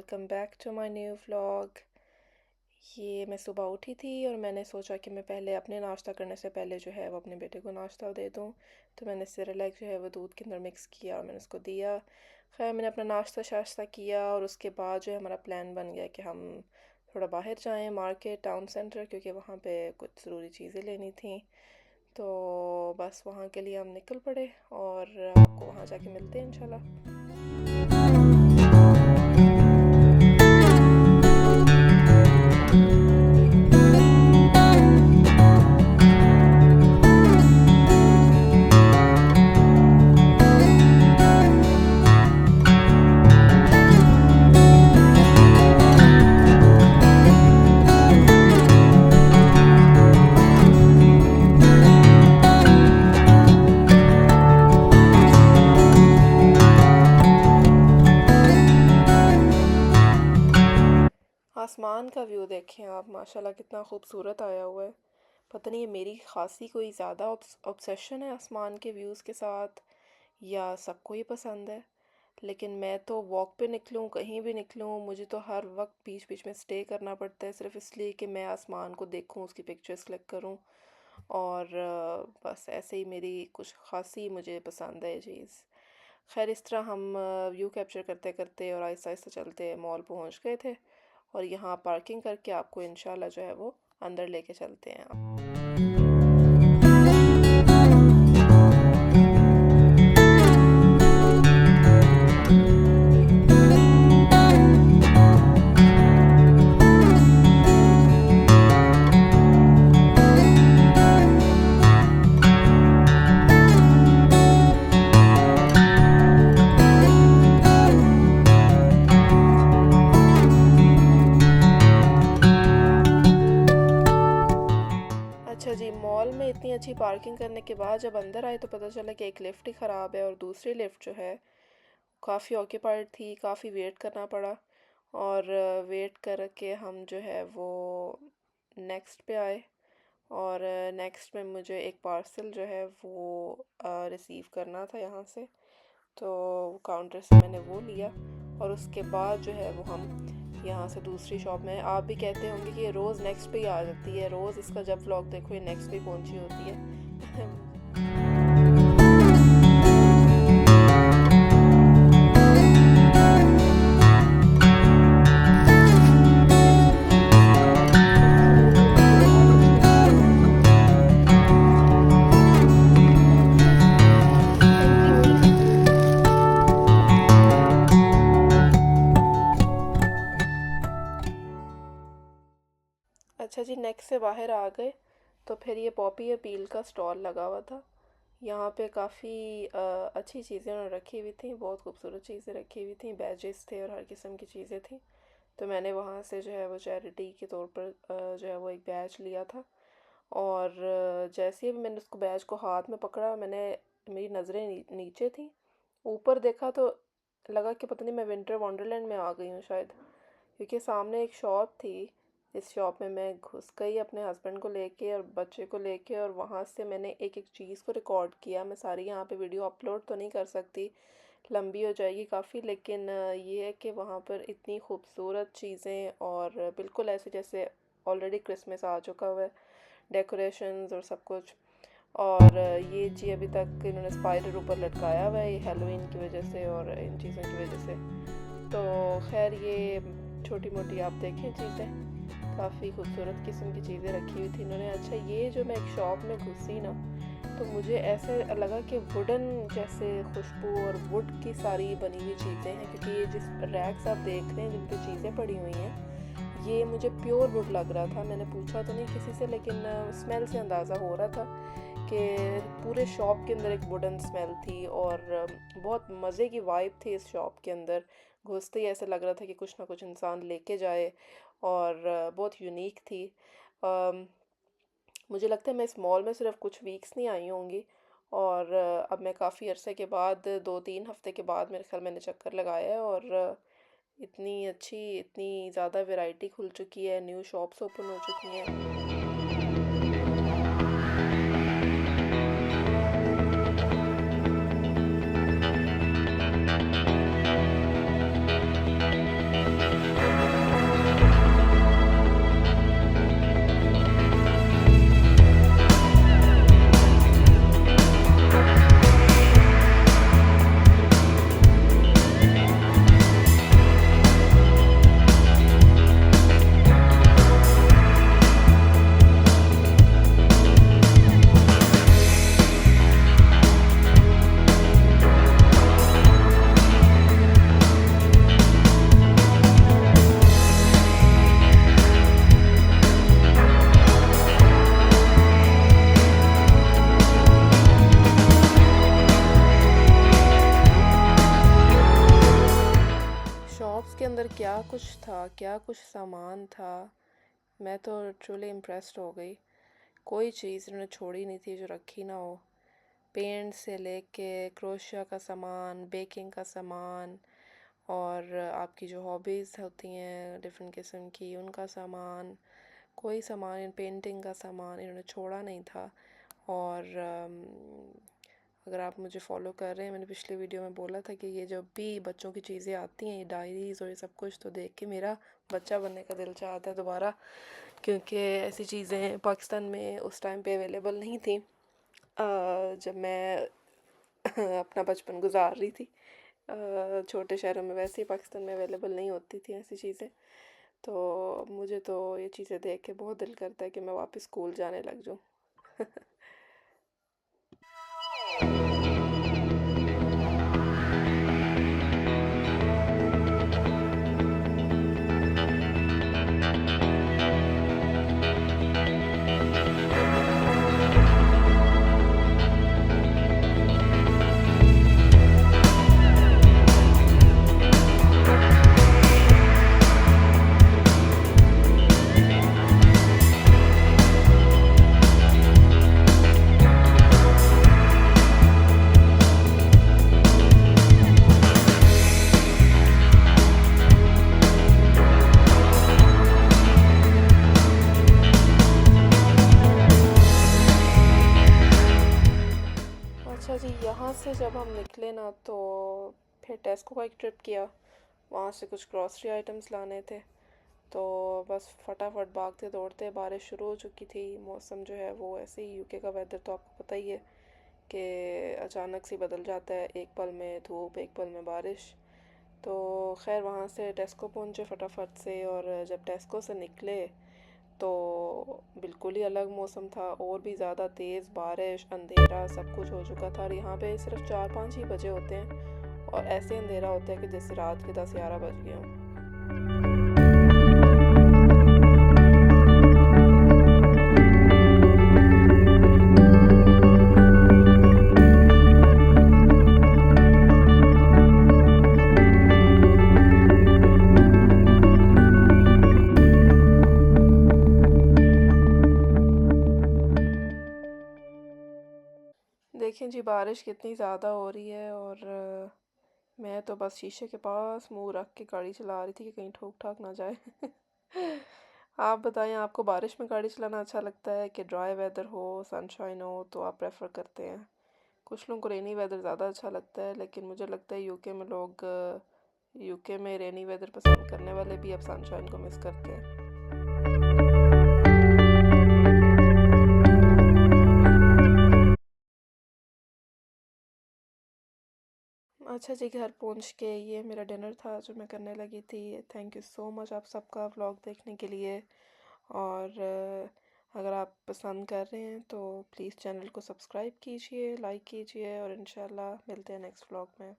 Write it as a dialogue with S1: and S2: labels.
S1: Welcome back to my new vlog. ये मैं सुबह उठी थी और मैंने सोचा कि मैं पहले अपने नाश्ता करने से पहले जो है वो अपने बेटे को नाश्ता दे दूँ। तो मैंने सेरेलैक जो है वो दूध के अंदर मिक्स किया और मैंने उसको दिया। खैर मैंने अपना नाश्ता शाश्ता किया और उसके बाद जो है हमारा प्लान बन गया कि हम थोड़ा बाहर जाएँ मार्केट टाउन सेंटर, क्योंकि वहाँ पे कुछ ज़रूरी चीज़ें लेनी थी। तो बस वहाँ के लिए हम निकल पड़े और आपको वहाँ जाके मिलते हैं इंशाल्लाह। आसमान का व्यू देखें आप, माशाल्लाह कितना खूबसूरत आया हुआ है। पता नहीं ये मेरी खासी कोई ज़्यादा ऑब्सेशन है आसमान के व्यूज़ के साथ या सबको ही पसंद है। लेकिन मैं तो वॉक पे निकलूँ कहीं भी निकलूँ, मुझे तो हर वक्त बीच बीच में स्टे करना पड़ता है सिर्फ इसलिए कि मैं आसमान को देखूँ, उसकी पिक्चर्स क्लिक करूँ। और बस ऐसे ही मेरी कुछ खासी मुझे पसंद है ये चीज़। खैर इस तरह हम व्यू कैप्चर करते करते और आहिस्ता आहिस्ता चलते मॉल पहुंच गए थे और यहाँ पार्किंग करके आपको इंशाल्लाह जो है वो अंदर लेके चलते हैं। अच्छा जी, मॉल में इतनी अच्छी पार्किंग करने के बाद जब अंदर आए तो पता चला कि एक लिफ्ट ही ख़राब है और दूसरी लिफ्ट जो है काफ़ी ऑक्यूपाइड थी, काफ़ी वेट करना पड़ा। और वेट करके हम जो है वो नेक्स्ट पे आए और नेक्स्ट में मुझे एक पार्सल जो है वो रिसीव करना था यहाँ से। तो काउंटर से मैंने वो लिया और उसके बाद जो है वो हम यहाँ से दूसरी शॉप में। आप भी कहते होंगे कि ये रोज़ नेक्स्ट पे ही आ जाती है, रोज़ इसका जब व्लॉग देखो ये नेक्स्ट पे पहुँची होती है। खूबसूरत भी लगती है, हर नेक्स्ट पे मुझे ऐसा लगता है कि ये नेक्स्ट पे पहुँची होती है। Thank you. अच्छा जी, नेक्स्ट से बाहर आ गए तो फिर ये पॉपी अपील का स्टॉल लगा हुआ था। यहाँ पे काफ़ी अच्छी चीज़ें उन्होंने रखी हुई थी, बहुत खूबसूरत चीज़ें रखी हुई थी, बैजेस थे और हर किस्म की चीज़ें थी। तो मैंने वहाँ से जो है वो चैरिटी के तौर पर जो है वो एक बैज लिया था। और जैसे ही मैंने उसको बैज को हाथ में पकड़ा, मेरी नज़रें नीचे थी। ऊपर देखा तो लगा कि पता नहीं मैं विंटर वंडरलैंड में आ गई हूँ शायद, क्योंकि सामने एक शॉप थी। इस शॉप में मैं घुस गई अपने हस्बैंड को लेके और बच्चे को लेके, और वहाँ से मैंने एक एक चीज़ को रिकॉर्ड किया। मैं सारी यहाँ पे वीडियो अपलोड तो नहीं कर सकती, लंबी हो जाएगी काफ़ी, लेकिन ये है कि वहाँ पर इतनी खूबसूरत चीज़ें और बिल्कुल ऐसे जैसे ऑलरेडी क्रिसमस आ चुका हुआ है, डेकोरेशंस और सब कुछ। और ये जी अभी तक इन्होंने स्पाइडर ऊपर लटकाया हुआ है, ये हेलोवीन की वजह से और इन चीज़ों की वजह से। तो खैर ये छोटी मोटी आप देखें चीज़ें, काफ़ी खूबसूरत किस्म की चीज़ें रखी हुई थी इन्होंने। अच्छा, ये जो मैं एक शॉप में घुसी ना, तो मुझे ऐसे लगा कि वुडन जैसे खुशबू और वुड की सारी बनी हुई चीज़ें हैं, क्योंकि ये जिस रैक्स आप देख रहे हैं जिन पे चीज़ें पड़ी हुई हैं, ये मुझे प्योर वुड लग रहा था। मैंने पूछा तो नहीं किसी से, लेकिन स्मेल से अंदाज़ा हो रहा था कि पूरे शॉप के अंदर एक वुडन स्मेल थी और बहुत मज़े की वाइब थी इस शॉप के अंदर। घुसते ही ऐसा लग रहा था कि कुछ ना कुछ इंसान लेके जाए, और बहुत यूनिक थी। अम, मुझे लगता है मैं इस मॉल में सिर्फ कुछ वीक्स नहीं आई होंगी, और अब मैं काफ़ी अरसे के बाद 2-3 हफ्ते के बाद मेरे ख्याल मैंने चक्कर लगाया है। और इतनी अच्छी, इतनी ज़्यादा वैरायटी खुल चुकी है, न्यू शॉप्स ओपन हो चुकी हैं। कुछ था, क्या कुछ सामान था। मैं तो ट्रूली इम्प्रेस्ड हो गई। कोई चीज़ इन्होंने छोड़ी नहीं थी जो रखी ना हो। पेंट से लेके क्रोशिया का सामान, बेकिंग का सामान, और आपकी जो हॉबीज़ होती हैं डिफरेंट किस्म की, उनका सामान, कोई सामान, पेंटिंग का सामान इन्होंने छोड़ा नहीं था। और अगर आप मुझे फॉलो कर रहे हैं, मैंने पिछले वीडियो में बोला था कि ये जब भी बच्चों की चीज़ें आती हैं, ये डायरीज़ और ये सब कुछ, तो देख के मेरा बच्चा बनने का दिल चाहता है दोबारा, क्योंकि ऐसी चीज़ें पाकिस्तान में उस टाइम पे अवेलेबल नहीं थी जब मैं अपना बचपन गुजार रही थी। छोटे शहरों में वैसे ही पाकिस्तान में अवेलेबल नहीं होती थी ऐसी चीज़ें। तो मुझे तो ये चीज़ें देख के बहुत दिल करता है कि मैं वापस स्कूल जाने लग जाऊँ। अच्छा जी, यहाँ से जब हम निकले ना, तो फिर टेस्को का एक ट्रिप किया। वहाँ से कुछ ग्रॉसरी आइटम्स लाने थे। तो बस फटाफट भागते दौड़ते, बारिश शुरू हो चुकी थी। मौसम जो है वो ऐसे ही, यूके का वेदर तो आपको पता ही है कि अचानक से बदल जाता है, एक पल में धूप एक पल में बारिश। तो खैर वहाँ से टेस्को पहुँचे फटाफट से, और जब टेस्को से निकले तो बिल्कुल ही अलग मौसम था, और भी ज़्यादा तेज़ बारिश, अंधेरा सब कुछ हो चुका था। और यहाँ पे सिर्फ 4-5 ही बजे होते हैं, और ऐसे अंधेरा होता है कि जैसे रात के 10-11 बज गए हों। देखें जी, बारिश कितनी ज़्यादा हो रही है, और मैं तो बस शीशे के पास मुंह रख के गाड़ी चला रही थी कि कहीं ठोक ठाक ना जाए। आप बताएं, आपको बारिश में गाड़ी चलाना अच्छा लगता है कि ड्राई वेदर हो, सनशाइन हो, तो आप प्रेफर करते हैं? कुछ लोगों को रेनी वेदर ज़्यादा अच्छा लगता है, लेकिन मुझे लगता है यूके में रेनी वेदर पसंद करने वाले भी अब सनशाइन को मिस करते हैं। अच्छा जी, घर पहुंच के ये मेरा डिनर था जो मैं करने लगी थी। थैंक यू सो मच आप सबका व्लॉग देखने के लिए। और अगर आप पसंद कर रहे हैं तो प्लीज़ चैनल को सब्सक्राइब कीजिए, लाइक कीजिए, और इंशाल्लाह मिलते हैं नेक्स्ट व्लॉग में।